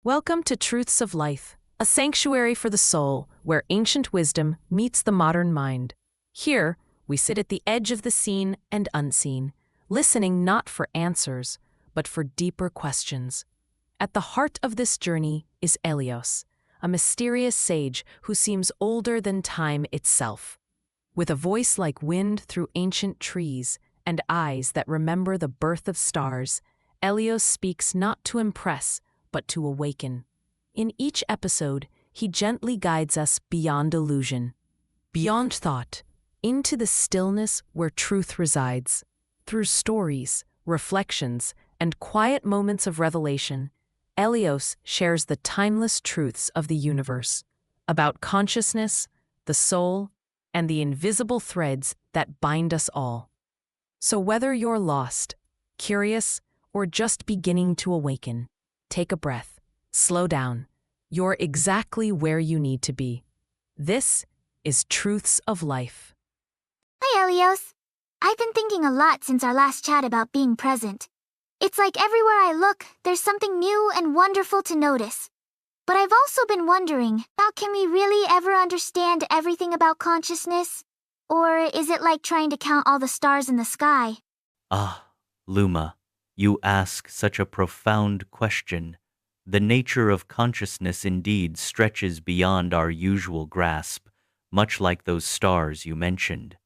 Welcome to Truths of Life, a sanctuary for the soul where ancient wisdom meets the modern mind. Here, we sit at the edge of the seen and unseen, listening not for answers, but for deeper questions. At the heart of this journey is Elios, a mysterious sage who seems older than time itself. With a voice like wind through ancient trees and eyes that remember the birth of stars, Elios speaks not to impress, but to awaken. In each episode, he gently guides us beyond illusion, beyond thought, into the stillness where truth resides. Through stories, reflections, and quiet moments of revelation, Elios shares the timeless truths of the universe, about consciousness, the soul, and the invisible threads that bind us all. So whether you're lost, curious, or just beginning to awaken, take a breath, slow down. You're exactly where you need to be. This is Truths of Life. Hi, Elios. I've been thinking a lot since our last chat about being present. It's like everywhere I look, there's something new and wonderful to notice. But I've also been wondering, how can we really ever understand everything about consciousness? Or is it like trying to count all the stars in the sky? Ah, Luma, you ask such a profound question. The nature of consciousness indeed stretches beyond our usual grasp, much like those stars you mentioned.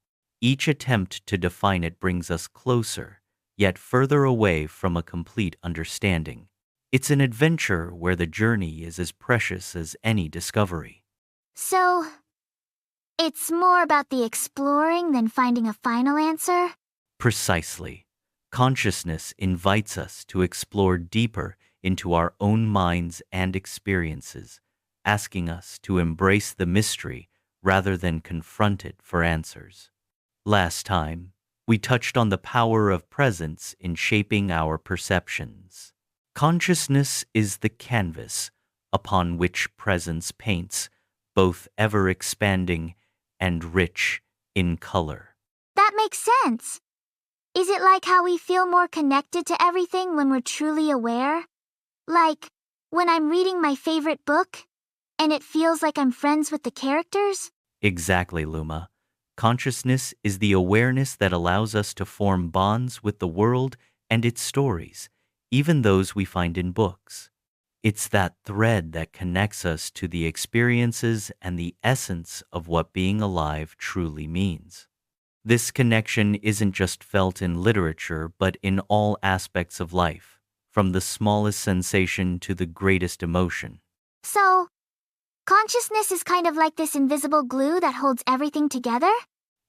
Each attempt to define it brings us closer, yet further away from a complete understanding. It's an adventure where the journey is as precious as any discovery. So, it's more about the exploring than finding a final answer? Precisely. Consciousness invites us to explore deeper into our own minds and experiences, asking us to embrace the mystery rather than confront it for answers. Last time, we touched on the power of presence in shaping our perceptions. Consciousness is the canvas upon which presence paints, both ever-expanding and rich in color. That makes sense. Is it like how we feel more connected to everything when we're truly aware? Like, when I'm reading my favorite book, and it feels like I'm friends with the characters? Exactly, Luma. Consciousness is the awareness that allows us to form bonds with the world and its stories, even those we find in books. It's that thread that connects us to the experiences and the essence of what being alive truly means. This connection isn't just felt in literature, but in all aspects of life, from the smallest sensation to the greatest emotion. So, consciousness is kind of like this invisible glue that holds everything together?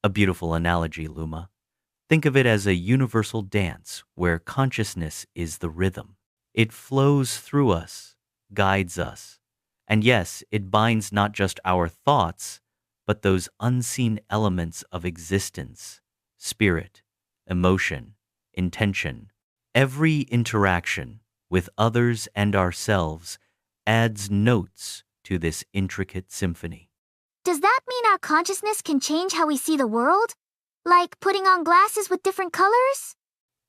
A beautiful analogy, Luma. Think of it as a universal dance where consciousness is the rhythm. It flows through us, guides us, and yes, it binds not just our thoughts, but those unseen elements of existence, spirit, emotion, intention. Every interaction with others and ourselves adds notes to this intricate symphony. Does that mean our consciousness can change how we see the world? Like putting on glasses with different colors?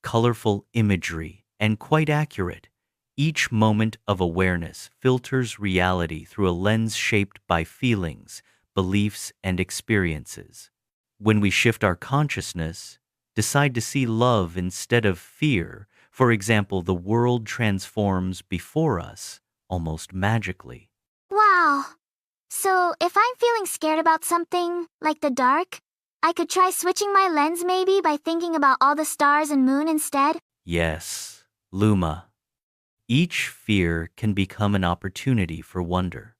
Colorful imagery, and quite accurate. Each moment of awareness filters reality through a lens shaped by feelings, beliefs, and experiences. When we shift our consciousness, decide to see love instead of fear, for example, the world transforms before us almost magically. Wow. So, if I'm feeling scared about something, like the dark, I could try switching my lens maybe by thinking about all the stars and moon instead? Yes, Luma. Each fear can become an opportunity for wonder.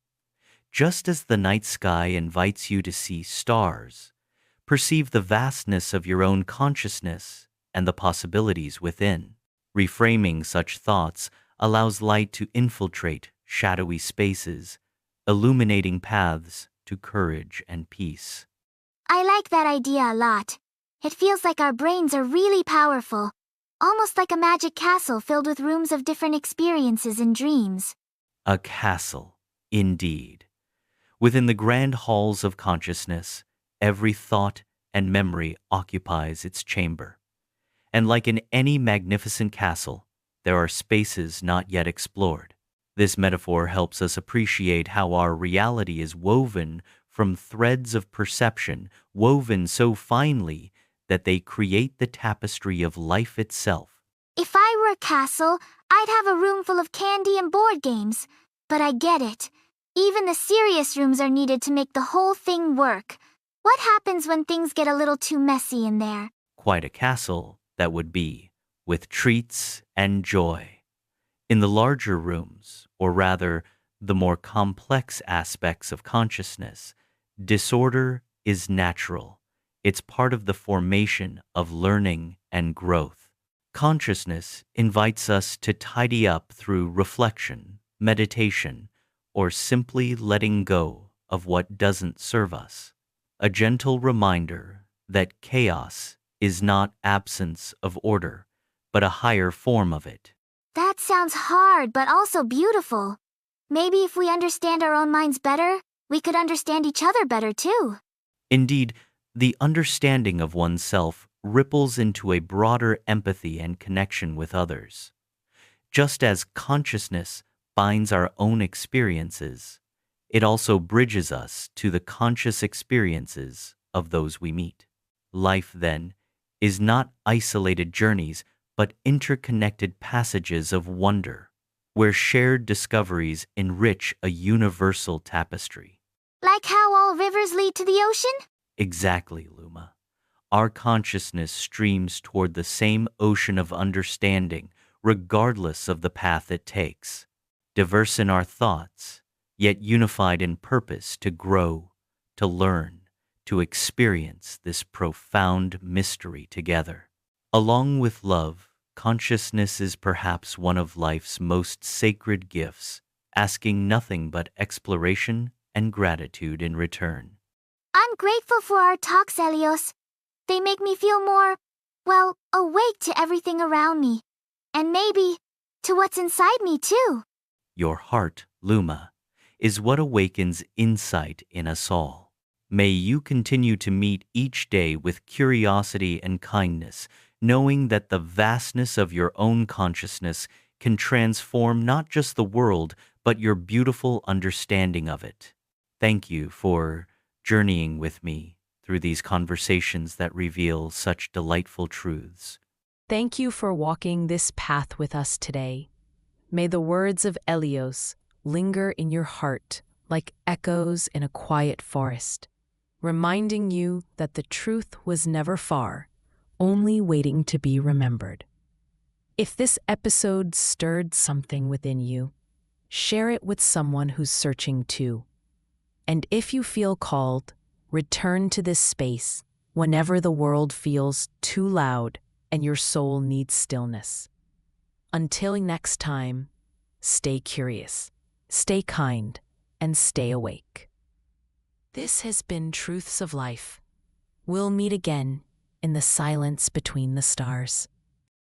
Just as the night sky invites you to see stars, perceive the vastness of your own consciousness and the possibilities within. Reframing such thoughts allows light to infiltrate shadowy spaces, illuminating paths to courage and peace. I like that idea a lot. It feels like our brains are really powerful, almost like a magic castle filled with rooms of different experiences and dreams. A castle, indeed. Within the grand halls of consciousness, every thought and memory occupies its chamber. And like in any magnificent castle, there are spaces not yet explored, This metaphor helps us appreciate how our reality is woven from threads of perception, woven so finely that they create the tapestry of life itself. If I were a castle, I'd have a room full of candy and board games. But I get it. Even the serious rooms are needed to make the whole thing work. What happens when things get a little too messy in there? Quite a castle that would be, with treats and joy. In the larger rooms, or rather, the more complex aspects of consciousness, disorder is natural. It's part of the formation of learning and growth. Consciousness invites us to tidy up through reflection, meditation, or simply letting go of what doesn't serve us. A gentle reminder that chaos is not absence of order, but a higher form of it. That sounds hard, but also beautiful. Maybe if we understand our own minds better, we could understand each other better too. Indeed, the understanding of oneself ripples into a broader empathy and connection with others. Just as consciousness binds our own experiences, it also bridges us to the conscious experiences of those we meet. Life, then, is not isolated journeys, but interconnected passages of wonder, where shared discoveries enrich a universal tapestry. Like how all rivers lead to the ocean? Exactly, Luma. Our consciousness streams toward the same ocean of understanding, regardless of the path it takes. Diverse in our thoughts, yet unified in purpose to grow, to learn, to experience this profound mystery together. Along with love, consciousness is perhaps one of life's most sacred gifts, asking nothing but exploration and gratitude in return. I'm grateful for our talks, Elios. They make me feel more, well, awake to everything around me. And maybe to what's inside me too. Your heart, Luma, is what awakens insight in us all. May you continue to meet each day with curiosity and kindness, knowing that the vastness of your own consciousness can transform not just the world, but your beautiful understanding of it. Thank you for journeying with me through these conversations that reveal such delightful truths. Thank you for walking this path with us today. May the words of Elios linger in your heart like echoes in a quiet forest, reminding you that the truth was never far, only waiting to be remembered. If this episode stirred something within you, share it with someone who's searching too. And if you feel called, return to this space whenever the world feels too loud and your soul needs stillness. Until next time, stay curious, stay kind, and stay awake. This has been Truths of Life. We'll meet again in the silence between the stars.